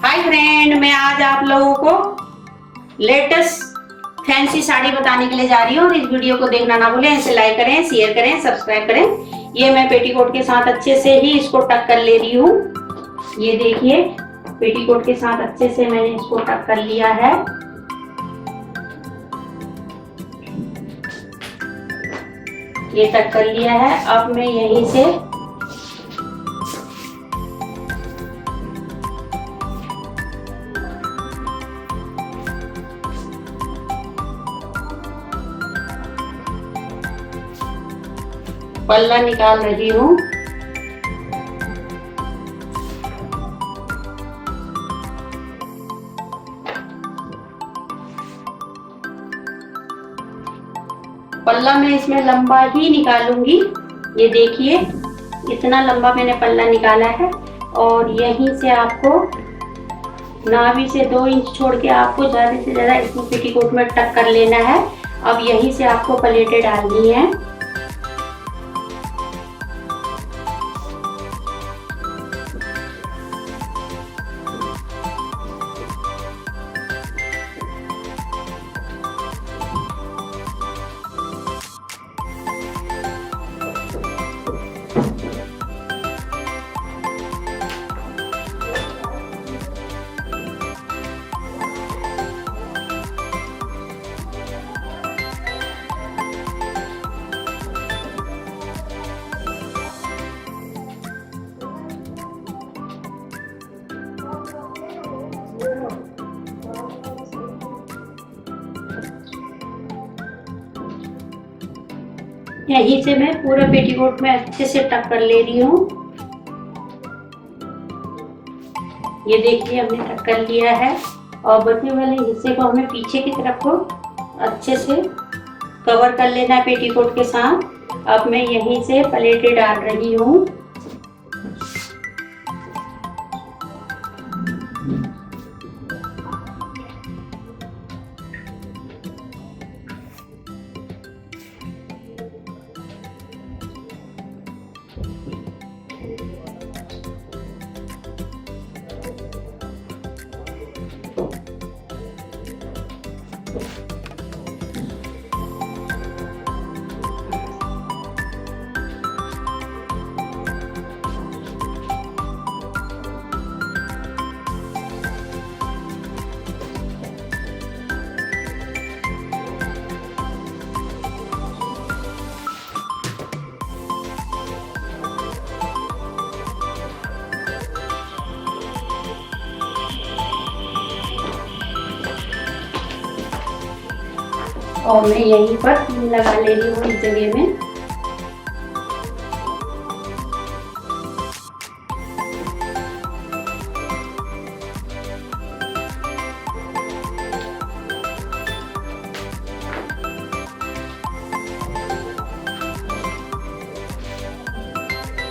Hi friend, मैं आज आप लोगों को लेटेस्ट फैंसी साड़ी बताने के लिए जा रही हूँ और इस वीडियो को देखना ना भूलें। इसे लाइक करें, शेयर करें, सब्सक्राइब करें। ये मैं पेटीकोट के साथ अच्छे से ही इसको टक कर ले रही हूँ। ये देखिए, पेटीकोट के साथ अच्छे से मैंने इसको टक कर लिया है। ये टक कर लिया है। अब मैं यहीं से पल्ला निकाल रही हूँ। पल्ला मैं इसमें लंबा ही निकालूंगी। ये देखिए, इतना लंबा मैंने पल्ला निकाला है और यहीं से आपको नाभि से 2 इंच छोड़ के आपको ज्यादा से ज्यादा इसमें पेटीकोट में टक कर लेना है। अब यहीं से आपको प्लेटें डालनी है। यहीं से मैं पूरा पेटीकोट में अच्छे से टक कर ले रही हूँ। ये देखिए, हमने टक कर लिया है और बचने वाले हिस्से को हमें पीछे की तरफ को अच्छे से कवर कर लेना है पेटीकोट के साथ। अब मैं यहीं से प्लेटें डाल रही हूँ। और मैं यहीं पर लगा ले रही हूँ इस जगह में।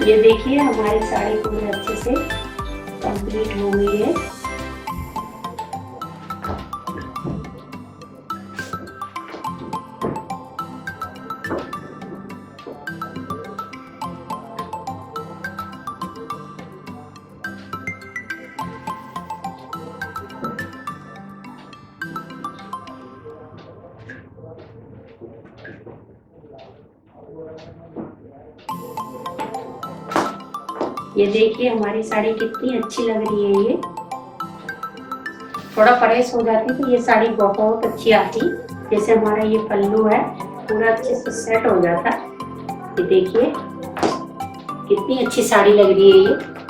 ये देखिए, हमारी साड़ी पूरी अच्छे से कंप्लीट हो गई है। ये देखिए, हमारी साड़ी कितनी अच्छी लग रही है। ये थोड़ा प्रेस हो जाती तो ये साड़ी बहुत अच्छी आती। जैसे हमारा ये पल्लू है, पूरा अच्छे से सेट हो जाता। ये देखिए, कितनी अच्छी साड़ी लग रही है ये।